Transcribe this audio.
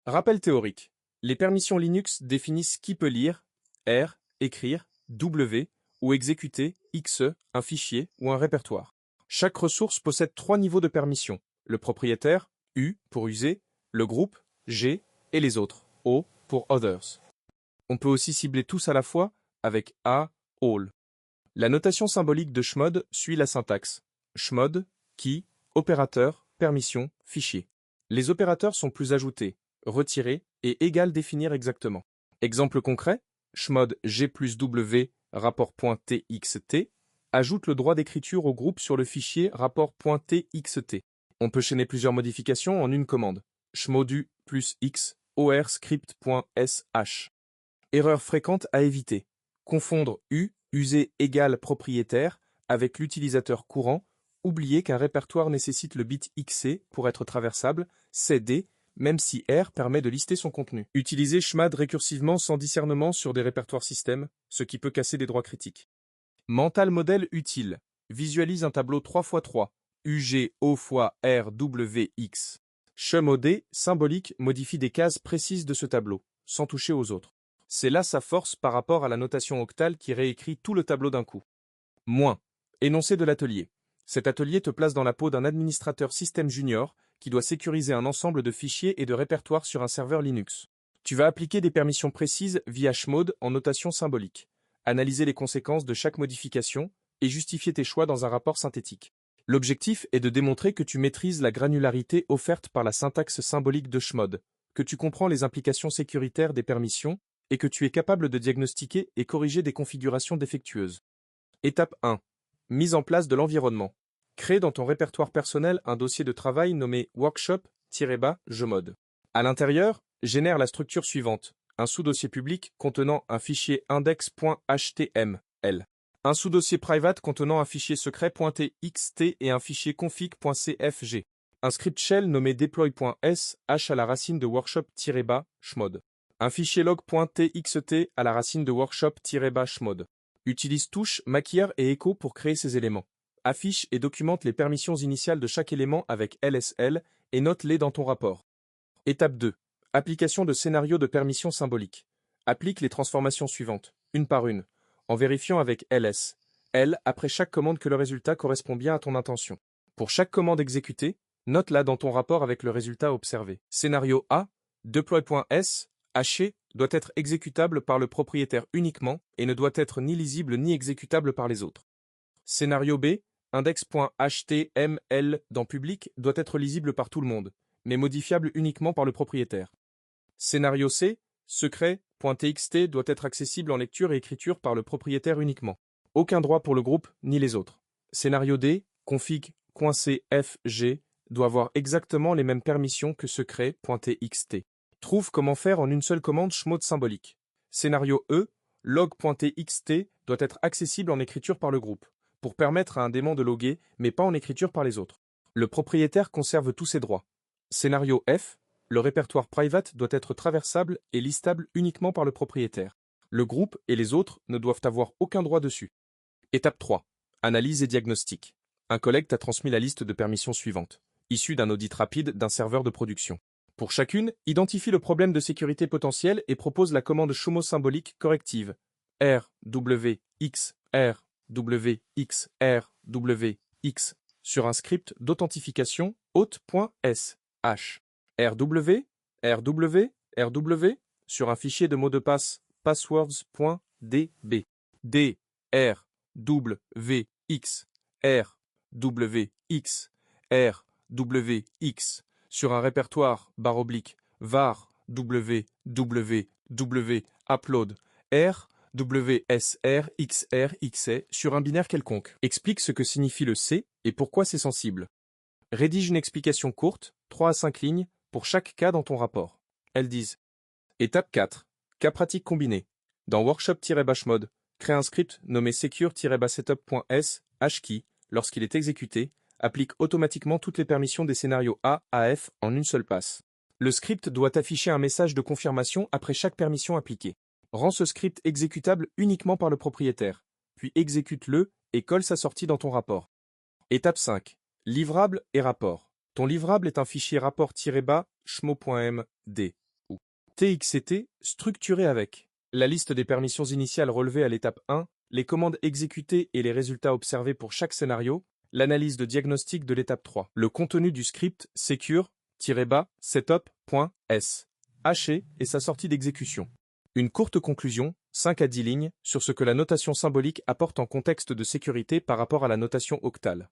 Rappel théorique. Les permissions Linux définissent qui peut lire, R, écrire, W ou exécuter, XE, un fichier ou un répertoire. Chaque ressource possède 3 niveaux de permission. Le propriétaire, U pour user, le groupe, G et les autres, O pour others. On peut aussi cibler tous à la fois avec A, all. La notation symbolique de chmod suit la syntaxe. Chmod, key, opérateur, permission, fichier. Les opérateurs sont plus ajouter, retirer et égal définir exactement. Exemple concret, chmod g plus w rapport.txt ajoute le droit d'écriture au groupe sur le fichier rapport.txt. On peut chaîner plusieurs modifications en une commande. Chmodu plus x or script.sh. Erreur fréquente à éviter. Confondre U, user égale propriétaire, avec l'utilisateur courant. Oubliez qu'un répertoire nécessite le bit XC pour être traversable, CD, même si R permet de lister son contenu. Utiliser chmad récursivement sans discernement sur des répertoires système, ce qui peut casser des droits critiques. Mental model utile. Visualise un tableau 3x3, UG O fois R W X. Chmod symbolique modifie des cases précises de ce tableau, sans toucher aux autres. C'est là sa force par rapport à la notation octale qui réécrit tout le tableau d'un coup. Moins. Énoncé de l'atelier. Cet atelier te place dans la peau d'un administrateur système junior qui doit sécuriser un ensemble de fichiers et de répertoires sur un serveur Linux. Tu vas appliquer des permissions précises via chmod en notation symbolique, analyser les conséquences de chaque modification et justifier tes choix dans un rapport synthétique. L'objectif est de démontrer que tu maîtrises la granularité offerte par la syntaxe symbolique de chmod, que tu comprends les implications sécuritaires des permissions et que tu es capable de diagnostiquer et corriger des configurations défectueuses. Étape 1. Mise en place de l'environnement. Crée dans ton répertoire personnel un dossier de travail nommé workshop-jmod. À l'intérieur, génère la structure suivante. Un sous-dossier public contenant un fichier index.html. Un sous-dossier private contenant un fichier secret.txt et un fichier config.cfg. Un script shell nommé deploy.s h à la racine de workshop-chmod. Un fichier log.txt à la racine de workshop-chmod. Utilise touches, maquilleur et echo pour créer ces éléments. Affiche et documente les permissions initiales de chaque élément avec LSL et note-les dans ton rapport. Étape 2. Application de scénario de permission symbolique. Applique les transformations suivantes, une par une, en vérifiant avec ls. L après chaque commande que le résultat correspond bien à ton intention. Pour chaque commande exécutée, note-la dans ton rapport avec le résultat observé. Scénario A, deploy.s, haché, doit être exécutable par le propriétaire uniquement et ne doit être ni lisible ni exécutable par les autres. Scénario B, index.html dans public doit être lisible par tout le monde, mais modifiable uniquement par le propriétaire. Scénario C, secret.txt doit être accessible en lecture et écriture par le propriétaire uniquement. Aucun droit pour le groupe ni les autres. Scénario D, config.cfg doit avoir exactement les mêmes permissions que secret.txt. Trouve comment faire en une seule commande chmod symbolique. Scénario E, log.txt doit être accessible en écriture par le groupe, pour permettre à un démon de loguer, mais pas en écriture par les autres. Le propriétaire conserve tous ses droits. Scénario F, le répertoire private doit être traversable et listable uniquement par le propriétaire. Le groupe et les autres ne doivent avoir aucun droit dessus. Étape 3. Analyse et diagnostic. Un collègue t'a transmis la liste de permissions suivantes, issue d'un audit rapide d'un serveur de production. Pour chacune, identifie le problème de sécurité potentiel et propose la commande chomo symbolique corrective. R, W, X, R, W, X, R, W, X sur un script d'authentification hôte.sh. RW, RW, RW sur un fichier de mot de passe passwords.db. D, R, W, X, R, W, X, R, W, X sur un répertoire /var www upload r WSRXRXA sur un binaire quelconque. Explique ce que signifie le C et pourquoi c'est sensible. Rédige une explication courte, 3 à 5 lignes, pour chaque cas dans ton rapport. Elles disent. Étape 4. Cas pratique combiné. Dans workshop-chmod, crée un script nommé secure-setup.s hkey. Lorsqu'il est exécuté, applique automatiquement toutes les permissions des scénarios A à F en une seule passe. Le script doit afficher un message de confirmation après chaque permission appliquée. Rends ce script exécutable uniquement par le propriétaire, puis exécute-le et colle sa sortie dans ton rapport. Étape 5. Livrable et rapport. Ton livrable est un fichier rapport-chmo.md. TXT, structuré avec la liste des permissions initiales relevées à l'étape 1, les commandes exécutées et les résultats observés pour chaque scénario, l'analyse de diagnostic de l'étape 3, le contenu du script secure-setup.s, haché et sa sortie d'exécution. Une courte conclusion, 5 à 10 lignes, sur ce que la notation symbolique apporte en contexte de sécurité par rapport à la notation octale.